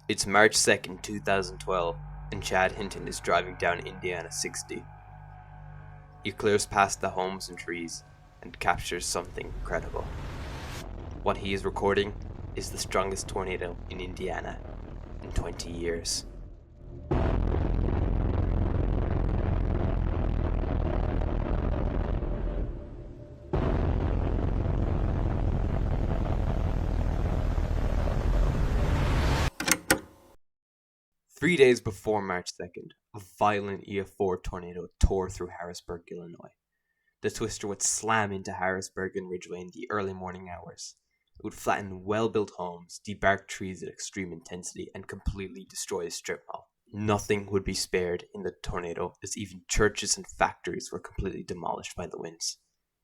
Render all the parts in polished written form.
It's March 2nd, 2012, and Chad Hinton is driving down Indiana 60. He clears past the homes and trees and captures something incredible. What he is recording is the strongest tornado in Indiana in 20 years. Three days before March 2nd, a violent EF4 tornado tore through Harrisburg, Illinois. The twister would slam into Harrisburg and Ridgeway in the early morning hours. It would flatten well-built homes, debark trees at extreme intensity, and completely destroy a strip mall. Nothing would be spared in the tornado, as even churches and factories were completely demolished by the winds.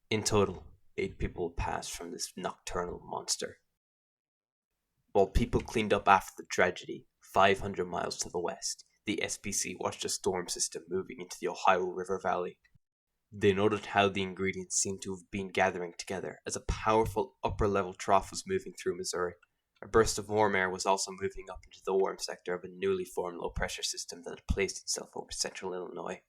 In total, 8 people passed from this nocturnal monster. While people cleaned up after the tragedy, 500 miles to the west, the SPC watched a storm system moving into the Ohio River Valley. They noted how the ingredients seemed to have been gathering together as a powerful upper-level trough was moving through Missouri. A burst of warm air was also moving up into the warm sector of a newly formed low-pressure system that had placed itself over central Illinois.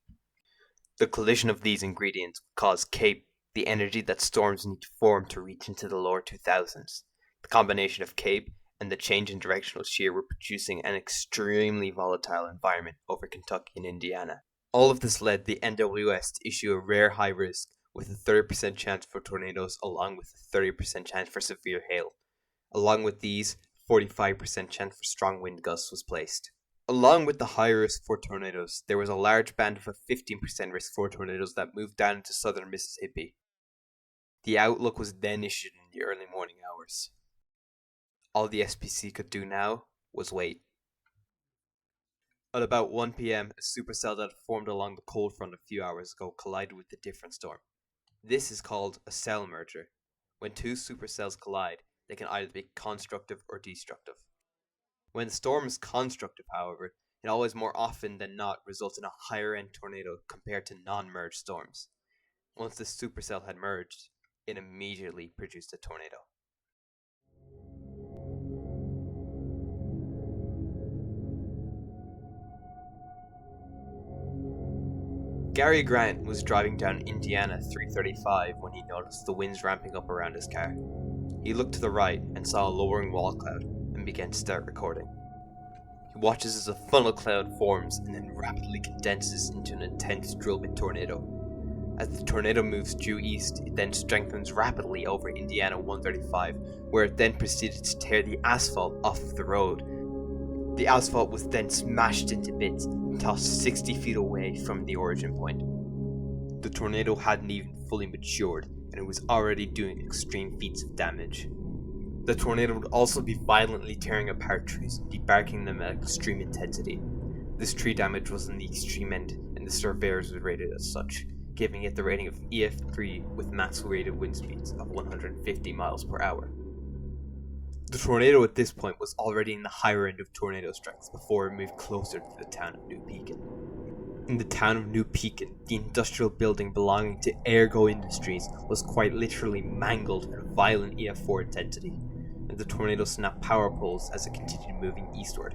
The collision of these ingredients would cause CAPE, the energy that storms need to form to reach into the lower 2000s. The combination of CAPE and the change in directional shear were producing an extremely volatile environment over Kentucky and Indiana. All of this led the NWS to issue a rare high risk with a 30% chance for tornadoes along with a 30% chance for severe hail. Along with these, 45% chance for strong wind gusts was placed. Along with the high risk for tornadoes, there was a large band of a 15% risk for tornadoes that moved down into southern Mississippi. The outlook was then issued in the early morning hours. All the SPC could do now was wait. At about 1 p.m., a supercell that had formed along the cold front a few hours ago collided with a different storm. This is called a cell merger. When two supercells collide, they can either be constructive or destructive. When the storm is constructive, however, it always more often than not results in a higher-end tornado compared to non-merged storms. Once the supercell had merged, it immediately produced a tornado. Gary Grant was driving down Indiana 335 when he noticed the winds ramping up around his car. He looked to the right and saw a lowering wall cloud and began to start recording. He watches as a funnel cloud forms and then rapidly condenses into an intense drill bit tornado. As the tornado moves due east, it then strengthens rapidly over Indiana 135, where it then proceeded to tear the asphalt off of the road. The asphalt was then smashed into bits and tossed 60 feet away from the origin point. The tornado hadn't even fully matured, and it was already doing extreme feats of damage. The tornado would also be violently tearing apart trees, debarking them at extreme intensity. This tree damage was on the extreme end, and the surveyors were rated as such, giving it the rating of EF3 with maximum rated wind speeds of 150 miles per hour. The tornado at this point was already in the higher end of tornado strength before it moved closer to the town of New Pekin. In the town of New Pekin, the industrial building belonging to Ergo Industries was quite literally mangled at a violent EF4 intensity, and the tornado snapped power poles as it continued moving eastward.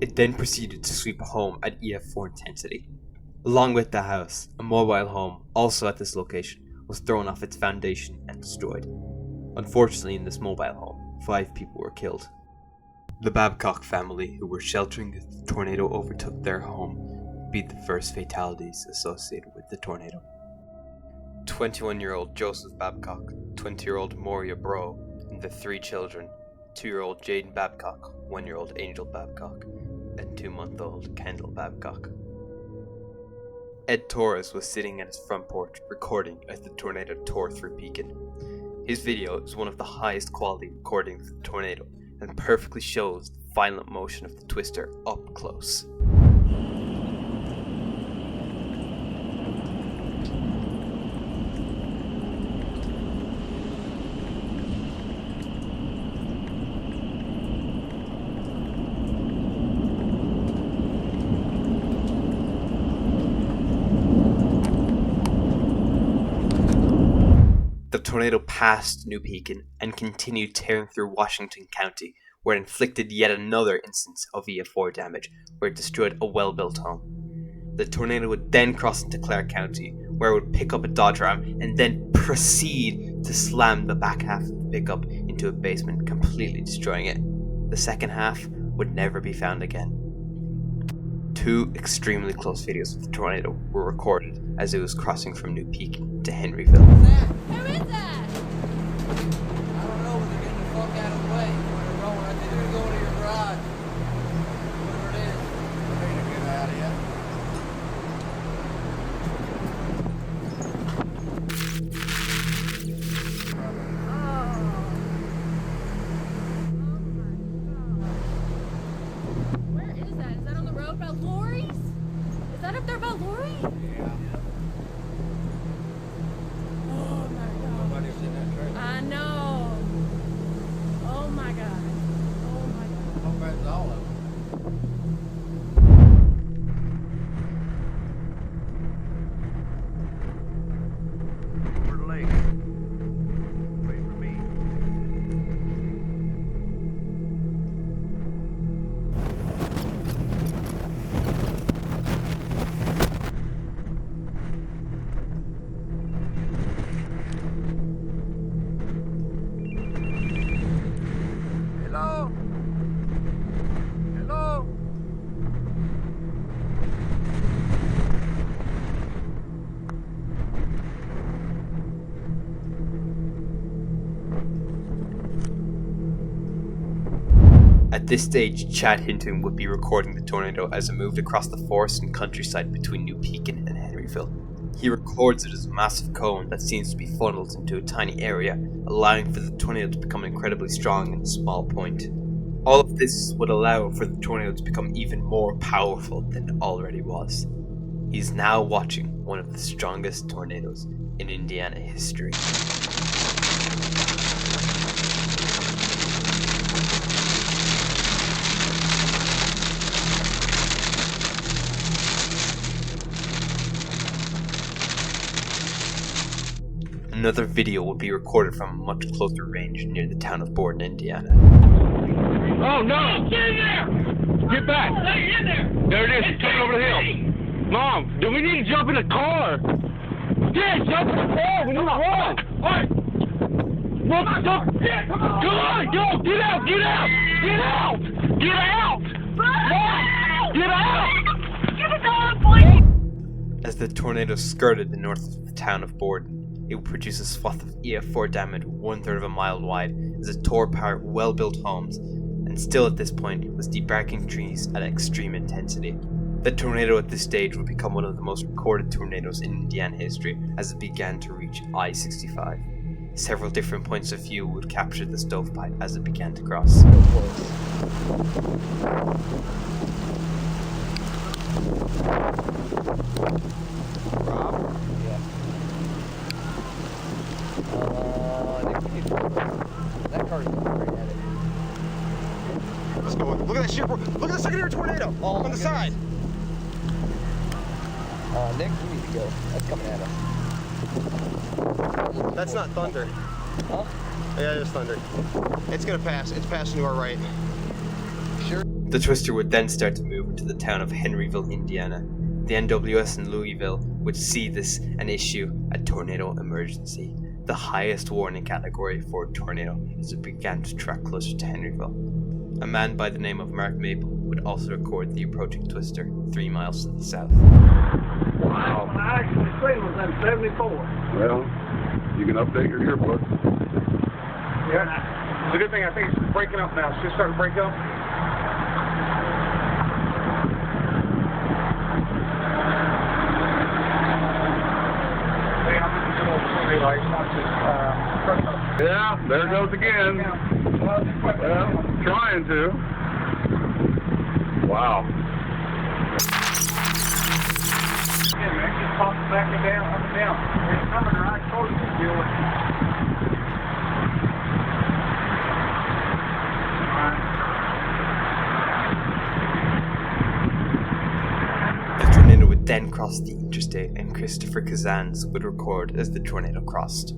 It then proceeded to sweep a home at EF4 intensity. Along with the house, a mobile home, also at this location, was thrown off its foundation and destroyed. Unfortunately, in this mobile home, 5 people were killed. The Babcock family, who were sheltering as the tornado overtook their home, would be the first fatalities associated with the tornado. 21-year-old Joseph Babcock, 20-year-old Moria Bro, and their 3 children, 2-year-old Jaden Babcock, 1-year-old Angel Babcock, and 2-month-old Kendall Babcock. Ed Torres was sitting at his front porch recording as the tornado tore through Pekin. His video is one of the highest quality recordings of the tornado and perfectly shows the violent motion of the twister up close. The tornado passed New Pekin and continued tearing through Washington County, where it inflicted yet another instance of EF4 damage, where it destroyed a well-built home. The tornado would then cross into Clark County, where it would pick up a Dodge Ram and then proceed to slam the back half of the pickup into a basement, completely destroying it. The second half would never be found again. Two extremely close videos of the tornado were recorded as it was crossing from New Pekin to Henryville. Who is that? I don't know, but they're getting the fuck out of the way. They're rolling. I think they're gonna go to your garage. Whatever it is. They're ready to get out of here. Where is that? Is that on the road by Lori's? Is that up there by Lori? Yeah. Oh my god. Nobody's in that trailer. I know. Oh my god. Oh my god. Hope that's all of them. Over the lake. Wait for me. Hello? Hello? At this stage, Chad Hinton would be recording the tornado as it moved across the forest and countryside between New Pekin and Henryville. He records it as a massive cone that seems to be funneled into a tiny area, allowing for the tornado to become incredibly strong in a small point. All of this would allow for the tornado to become even more powerful than it already was. He's now watching one of the strongest tornadoes in Indiana history. Another video would be recorded from a much closer range near the town of Borden, Indiana. Oh no! Get in there! Get back! Stay in there! There it is, it's coming over the hill. Mom, do we need to jump in the car? Yeah, jump in the car! We need to run! Alright! Look, jump! Yeah, come on! Come on! Go! Get out! Get out! Get out! Get out! Mom! Get out! Get the dog, please! As the tornado skirted the north of the town of Borden, it would produce a swath of EF4 damage 1/3 of a mile wide as it tore apart well-built homes, and still at this point was debarking trees at extreme intensity. The tornado at this stage would become one of the most recorded tornadoes in Indiana history as it began to reach I-65. Several different points of view would capture the stovepipe as it began to cross. Rob? Yeah. That car is going right at it. Let's go. Look at that shit. Look at the secondary tornado on the side. Nick, we need to go. That's coming at us. That's not thunder. Huh? Yeah, it is thunder. It's gonna pass. It's passing to our right. Sure. The twister would then start to move into the town of Henryville, Indiana. The NWS in Louisville would see this and issue a tornado emergency, the highest warning category for a tornado, as it began to track closer to Henryville. A man by the name of Mark Maple would also record the approaching twister 3 miles to the south. Wow. I actually seen was in 74. Well, you can update your yearbook. Yeah. It's a good thing. I think it's breaking up now. It's just starting to break up. Yeah, there it goes again. Trying to. Wow. Yeah, man, just pops back and down, up and down. It's coming right towards you, Julie. The tornado would then cross the interstate, and Christopher Kazans would record as the tornado crossed.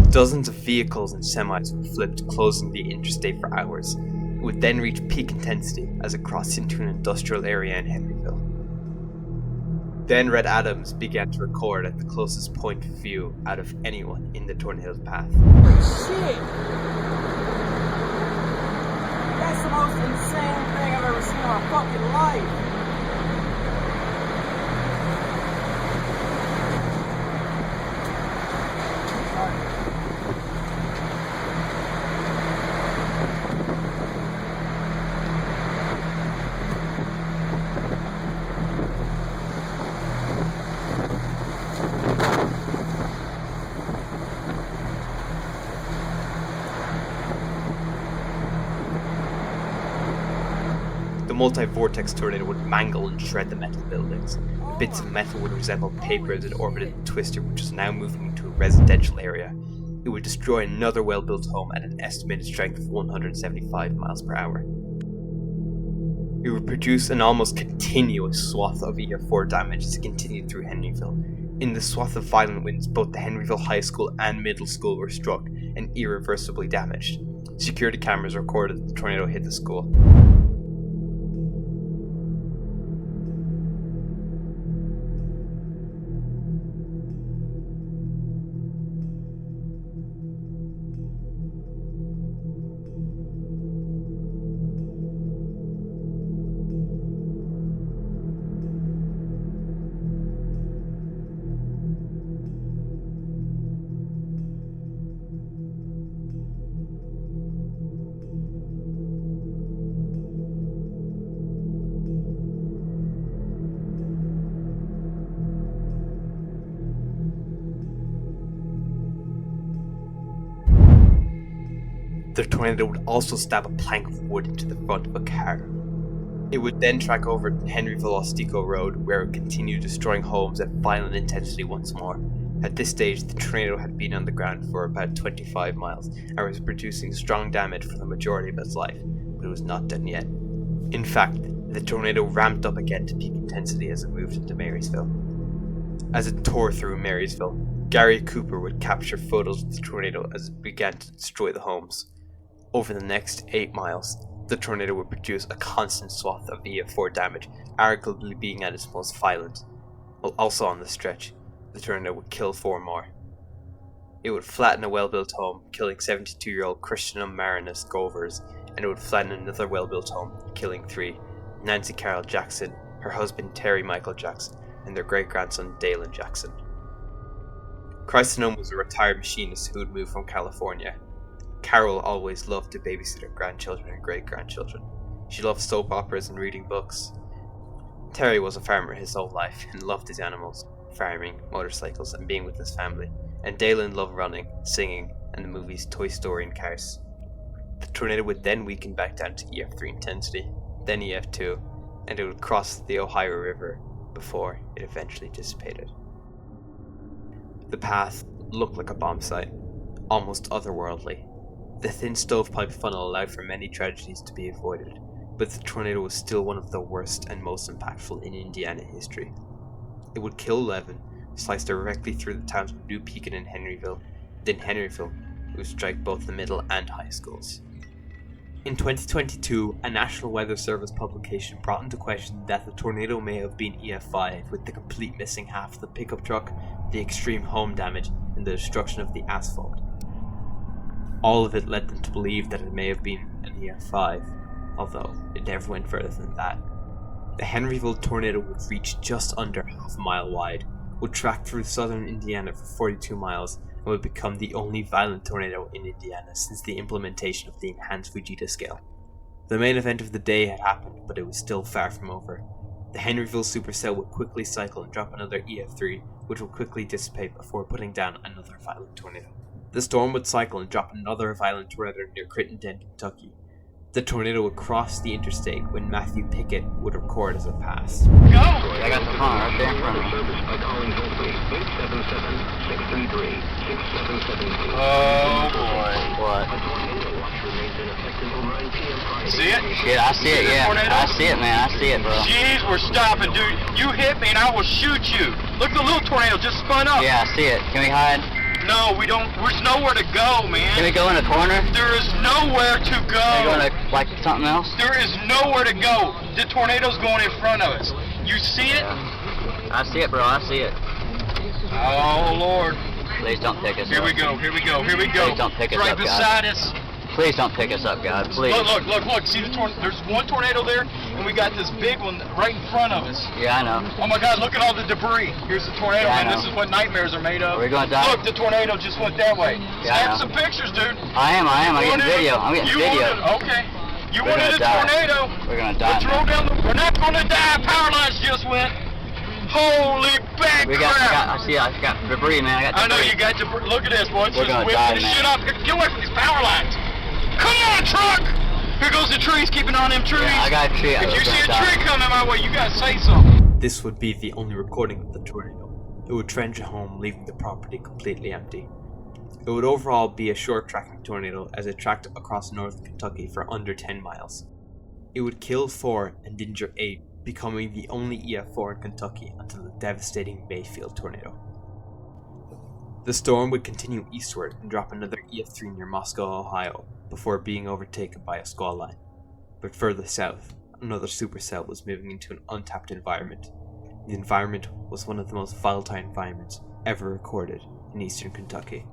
Dozens of vehicles and semis were flipped, closing the interstate for hours. It would then reach peak intensity as it crossed into an industrial area in Henryville. Then Red Adams began to record at the closest point of view out of anyone in the tornado's path. Holy shit! That's the most insane thing I've ever seen in my fucking life! The multi-vortex tornado would mangle and shred the metal buildings. The bits of metal would resemble paper as it orbited the twister, which was now moving into a residential area. It would destroy another well-built home at an estimated strength of 175 miles per hour. It would produce an almost continuous swath of EF4 damage as it continued through Henryville. In the swath of violent winds, both the Henryville High School and Middle School were struck and irreversibly damaged. Security cameras recorded the tornado hit the school. The tornado would also stab a plank of wood into the front of a car. It would then track over Henryville Ostico Road, where it continued destroying homes at violent intensity once more. At this stage, the tornado had been on the ground for about 25 miles and was producing strong damage for the majority of its life, but it was not done yet. In fact, the tornado ramped up again to peak intensity as it moved into Marysville. As it tore through Marysville, Gary Cooper would capture photos of the tornado as it began to destroy the homes. Over the next 8 miles, the tornado would produce a constant swath of EF4 damage, arguably being at its most violent. While also on the stretch, the tornado would kill 4 more. It would flatten a well-built home, killing 72-year-old Christian Marinus Govers, and it would flatten another well-built home, killing 3, Nancy Carol Jackson, her husband Terry Michael Jackson, and their great-grandson Dalen Jackson. Christenome was a retired machinist who had moved from California. Carol always loved to babysit her grandchildren and great-grandchildren. She loved soap operas and reading books. Terry was a farmer his whole life and loved his animals, farming, motorcycles, and being with his family. And Dalen loved running, singing, and the movies Toy Story and Cars. The tornado would then weaken back down to EF3 intensity, then EF2, and it would cross the Ohio River before it eventually dissipated. The path looked like a bomb site, almost otherworldly. The thin stovepipe funnel allowed for many tragedies to be avoided, but the tornado was still one of the worst and most impactful in Indiana history. It would kill 11, slice directly through the towns of New Pekin and Henryville. Then Henryville would strike both the middle and high schools. In 2022, a National Weather Service publication brought into question that the tornado may have been EF5, with the complete missing half of the pickup truck, the extreme home damage, and the destruction of the asphalt. All of it led them to believe that it may have been an EF5, although it never went further than that. The Henryville tornado would reach just under half a mile wide, would track through southern Indiana for 42 miles, and would become the only violent tornado in Indiana since the implementation of the enhanced Fujita scale. The main event of the day had happened, but it was still far from over. The Henryville supercell would quickly cycle and drop another EF3, which would quickly dissipate before putting down another violent tornado. The storm would cycle and drop another violent tornado near Crittenden, Kentucky. The tornado would cross the interstate when Matthew Pickett would record as it passed. Go! I got the phone right there in front of me. Oh boy. What? See it? Shit, I see it, yeah. I see it, man. I see it, bro. Jeez, we're stopping, dude. You hit me and I will shoot you. Look, the little tornado just spun up. Yeah, I see it. Can we hide? No, we don't. There's nowhere to go, man. Can we go in a corner? There is nowhere to go. Can we go in a, like something else? There is nowhere to go. The tornado's going in front of us. You see it? I see it, bro. I see it. Oh, Lord. Please don't pick us Here up. we go. Here we go. Here we go. Please don't pick us right up, beside God. us. Please don't pick us up, God. Please. Look. See the there's one tornado there, and we got this big one right in front of us. Yeah, I know. Oh my God, look at all the debris. Here's the tornado, Yeah, I man. know. This is what nightmares are made of. Are we gonna die? Look, the tornado just went that way. Yeah, I Snap know. some pictures, dude. I am. I'm getting video. I'm getting video. Okay. You We're wanted a gonna die. tornado. We're gonna die, Let's roll man. down we're not gonna die. Power lines just went. Holy bad crap. I got debris, man. I got I know debris. you got debris. Look at this, boy. It's We're just gonna whipping die, the man. shit up. Get away from these power lines. Come on, truck! Here goes the trees, keeping on them trees. Yeah, I got a tree. If you see a die. tree coming my way, you gotta say something. This would be the only recording of the tornado. It would trench a home, leaving the property completely empty. It would overall be a short tracking tornado as it tracked across northern Kentucky for under 10 miles. It would kill 4 and injure 8, becoming the only EF4 in Kentucky until the devastating Mayfield tornado. The storm would continue eastward and drop another EF3 near Moscow, Ohio, before being overtaken by a squall line. But further south, another supercell was moving into an untapped environment. The environment was one of the most volatile environments ever recorded in eastern Kentucky.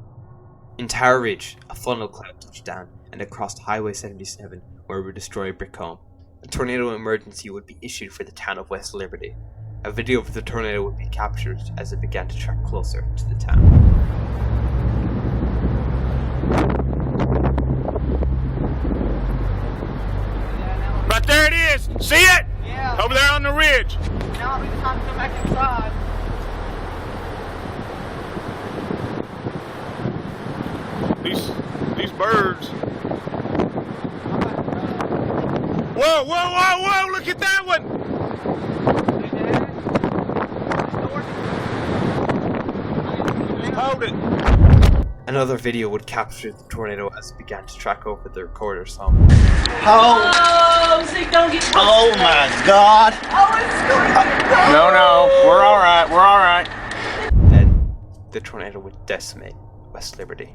In Tower Ridge, a funnel cloud touched down and it crossed Highway 77 where it would destroy a brick home. A tornado emergency would be issued for the town of West Liberty. A video of the tornado would be captured as it began to track closer to the town. Right there it is. See it? Yeah. Over there on the ridge. Now it's time to come back inside. These birds. Whoa, look at that one. Hold it. Another video would capture the tornado as it began to track over the recorder's home. Oh, so don't get Oh my God. Oh, it's going No, we're all right. Then, the tornado would decimate West Liberty.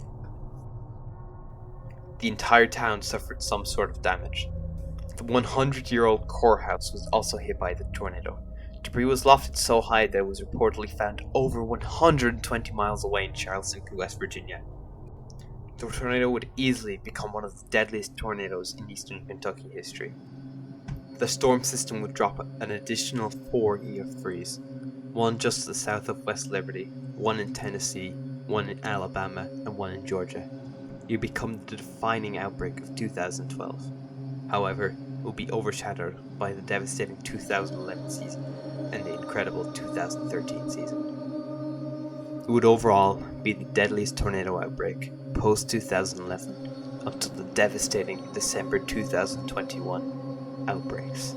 The entire town suffered some sort of damage. The 100-year-old courthouse was also hit by the tornado. Debris was lofted so high that it was reportedly found over 120 miles away in Charleston, West Virginia. The tornado would easily become one of the deadliest tornadoes in eastern Kentucky history. The storm system would drop an additional 4 EF3s, one just to the south of West Liberty, one in Tennessee, one in Alabama, and one in Georgia. It would become the defining outbreak of 2012. However, it will be overshadowed by the devastating 2011 season and the incredible 2013 season. It would overall be the deadliest tornado outbreak post-2011 until the devastating December 2021 outbreaks.